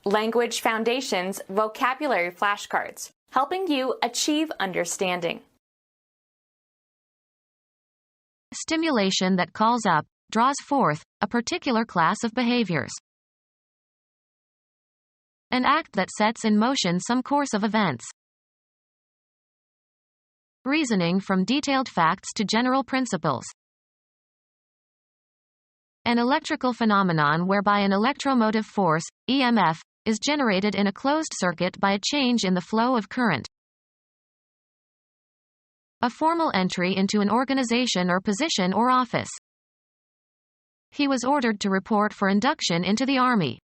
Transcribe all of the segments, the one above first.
Language Foundations Vocabulary Flashcards, helping you achieve understanding. Stimulation that calls up, draws forth, a particular class of behaviors. An act that sets in motion some course of events. Reasoning from detailed facts to general principles. An electrical phenomenon whereby an electromotive force, EMF, is generated in a closed circuit by a change in the flow of current. A formal entry into an organization or position or office. He was ordered to report for induction into the Army.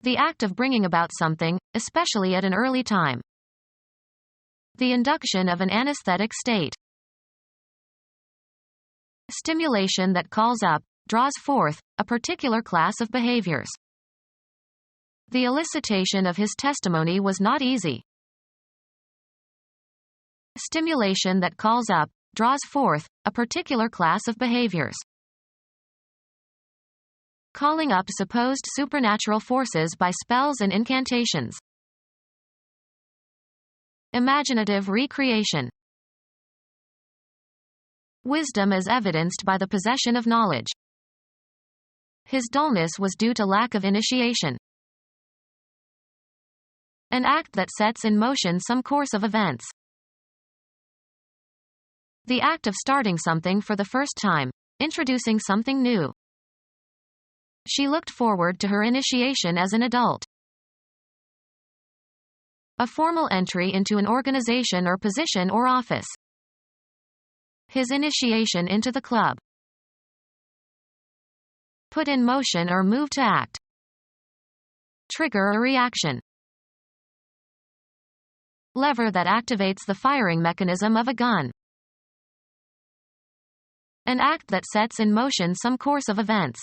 The act of bringing about something, especially at an early time. The induction of an anesthetic state. Stimulation that calls up, draws forth, a particular class of behaviors. The elicitation of his testimony was not easy. Stimulation that calls up, draws forth, a particular class of behaviors. Calling up supposed supernatural forces by spells and incantations. Imaginative recreation. Wisdom as evidenced by the possession of knowledge. His dullness was due to lack of initiation. An act that sets in motion some course of events. The act of starting something for the first time, introducing something new. She looked forward to her initiation as an adult. A formal entry into an organization or position or office. His initiation into the club. Put in motion or move to act. Trigger a reaction. Lever that activates the firing mechanism of a gun. An act that sets in motion some course of events.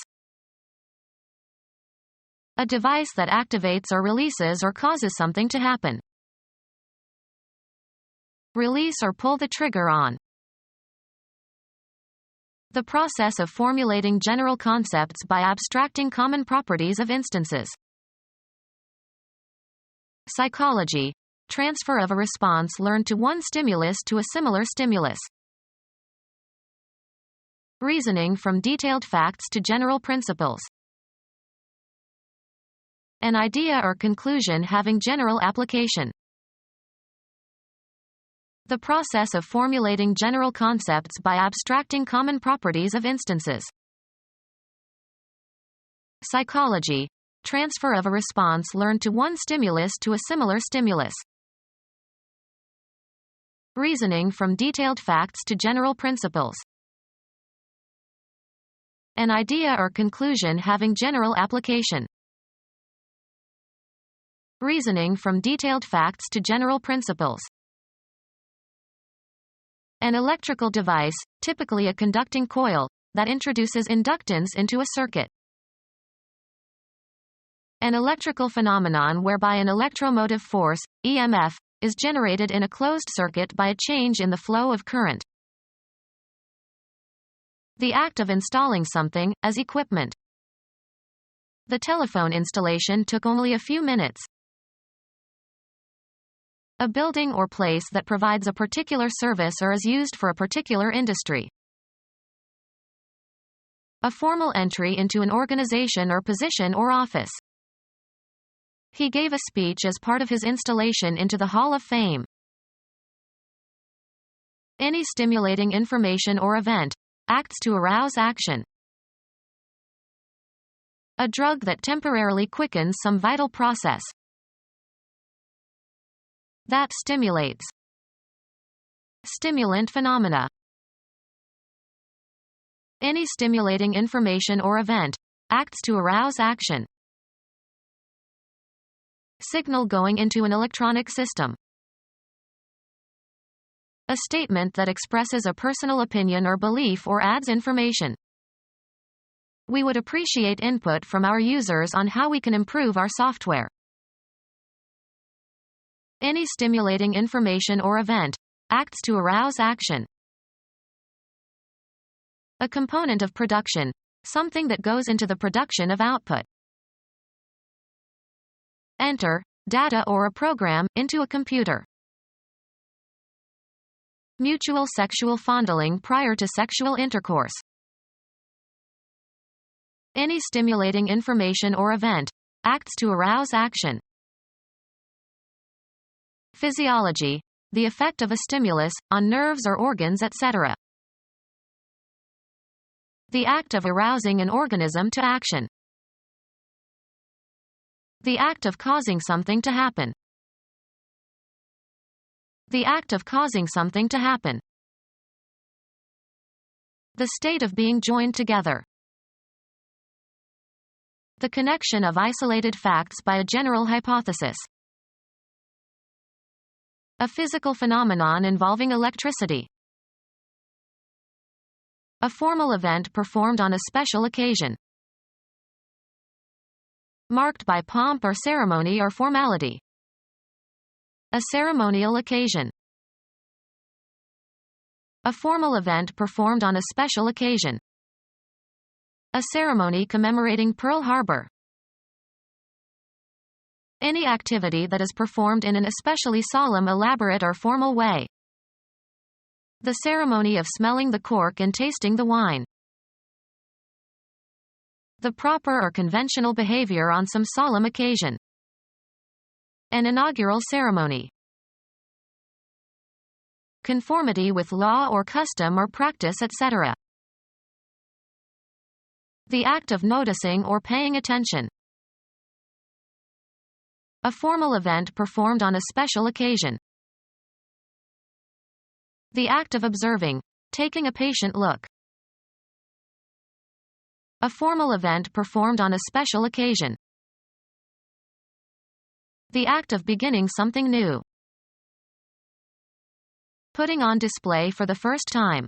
A device that activates or releases or causes something to happen. Release or pull the trigger on. The process of formulating general concepts by abstracting common properties of instances. Psychology. Transfer of a response learned to one stimulus to a similar stimulus. Reasoning from detailed facts to general principles. An idea or conclusion having general application. The process of formulating general concepts by abstracting common properties of instances. Psychology. Transfer of a response learned to one stimulus to a similar stimulus. Reasoning from detailed facts to general principles. An idea or conclusion having general application. Reasoning from detailed facts to general principles. An electrical device, typically a conducting coil, that introduces inductance into a circuit. An electrical phenomenon whereby an electromotive force, EMF, is generated in a closed circuit by a change in the flow of current. The act of installing something, as equipment. The telephone installation took only a few minutes. A building or place that provides a particular service or is used for a particular industry. A formal entry into an organization or position or office. He gave a speech as part of his installation into the Hall of Fame. Any stimulating information or event, acts to arouse action. A drug that temporarily quickens some vital process. That stimulates. Stimulant phenomena. Any stimulating information or event, acts to arouse action. Signal going into an electronic system. A statement that expresses a personal opinion or belief or adds information. We would appreciate input from our users on how we can improve our software. Any stimulating information or event, acts to arouse action. A component of production, something that goes into the production of output. enter data or a program into a computer. Mutual sexual fondling prior to sexual intercourse. Any stimulating information or event acts to arouse action. Physiology, the effect of a stimulus on nerves or organs, etc. The act of arousing an organism to action. The act of causing something to happen. The act of causing something to happen. The state of being joined together. The connection of isolated facts by a general hypothesis. A physical phenomenon involving electricity. A formal event performed on a special occasion. Marked by pomp or ceremony or formality. A ceremonial occasion. A formal event performed on a special occasion. A ceremony commemorating Pearl Harbor. Any activity that is performed in an especially solemn, elaborate, or formal way. The ceremony of smelling the cork and tasting the wine. The proper or conventional behavior on some solemn occasion. An inaugural ceremony. Conformity with law or custom or practice, etc. The act of noticing or paying attention. A formal event performed on a special occasion. The act of observing, taking a patient look. A formal event performed on a special occasion. The act of beginning something new. Putting on display for the first time.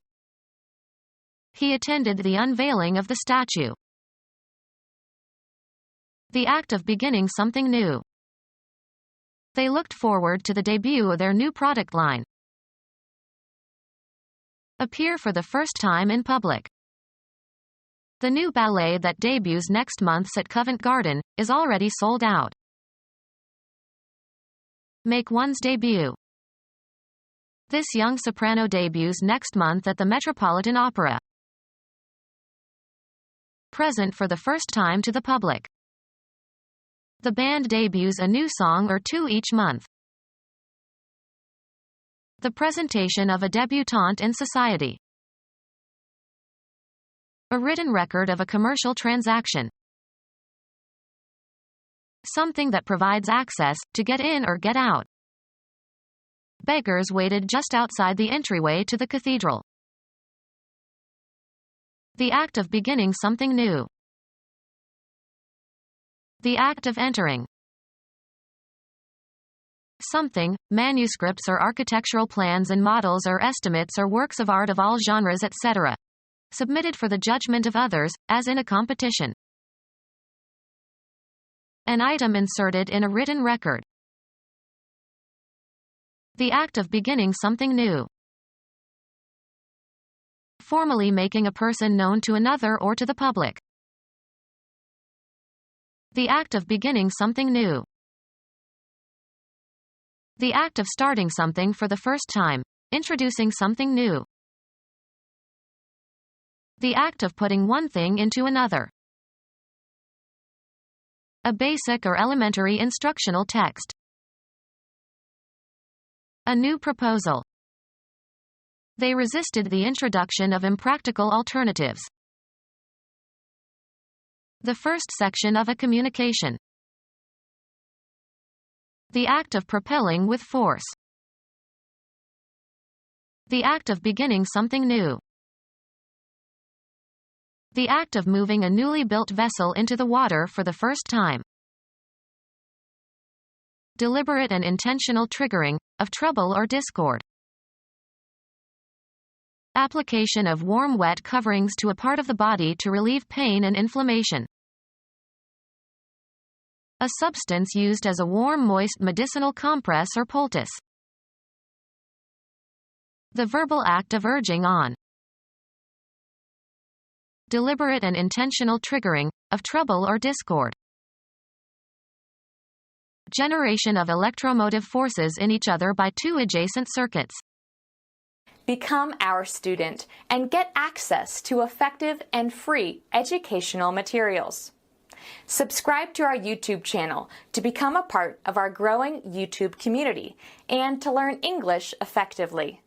He attended the unveiling of the statue. The act of beginning something new. They looked forward to the debut of their new product line. Appear for the first time in public. The new ballet that debuts next month at Covent Garden is already sold out. Make one's debut. This young soprano debuts next month at the Metropolitan Opera. Present for the first time to the public. The band debuts a new song or two each month. The presentation of a debutante in society. A written record of a commercial transaction. Something that provides access to get in or get out. Beggars waited just outside the entryway to the cathedral. The act of beginning something new. The act of entering. Something, manuscripts or architectural plans and models or estimates or works of art of all genres, etc. Submitted for the judgment of others, as in a competition. An item inserted in a written record. The act of beginning something new. Formally making a person known to another or to the public. The act of beginning something new. The act of starting something for the first time, introducing something new. The act of putting one thing into another. A basic or elementary instructional text. A new proposal. They resisted the introduction of impractical alternatives. The first section of a communication. The act of propelling with force. The act of beginning something new. The act of moving a newly built vessel into the water for the first time. Deliberate and intentional triggering of trouble or discord. Application of warm wet coverings to a part of the body to relieve pain and inflammation. A substance used as a warm moist medicinal compress or poultice. The verbal act of urging on. Deliberate and intentional triggering of trouble or discord. generation of electromotive forces in each other by two adjacent circuits. Become our student and get access to effective and free educational materials. Subscribe to our YouTube channel to become a part of our growing YouTube community and to learn English effectively.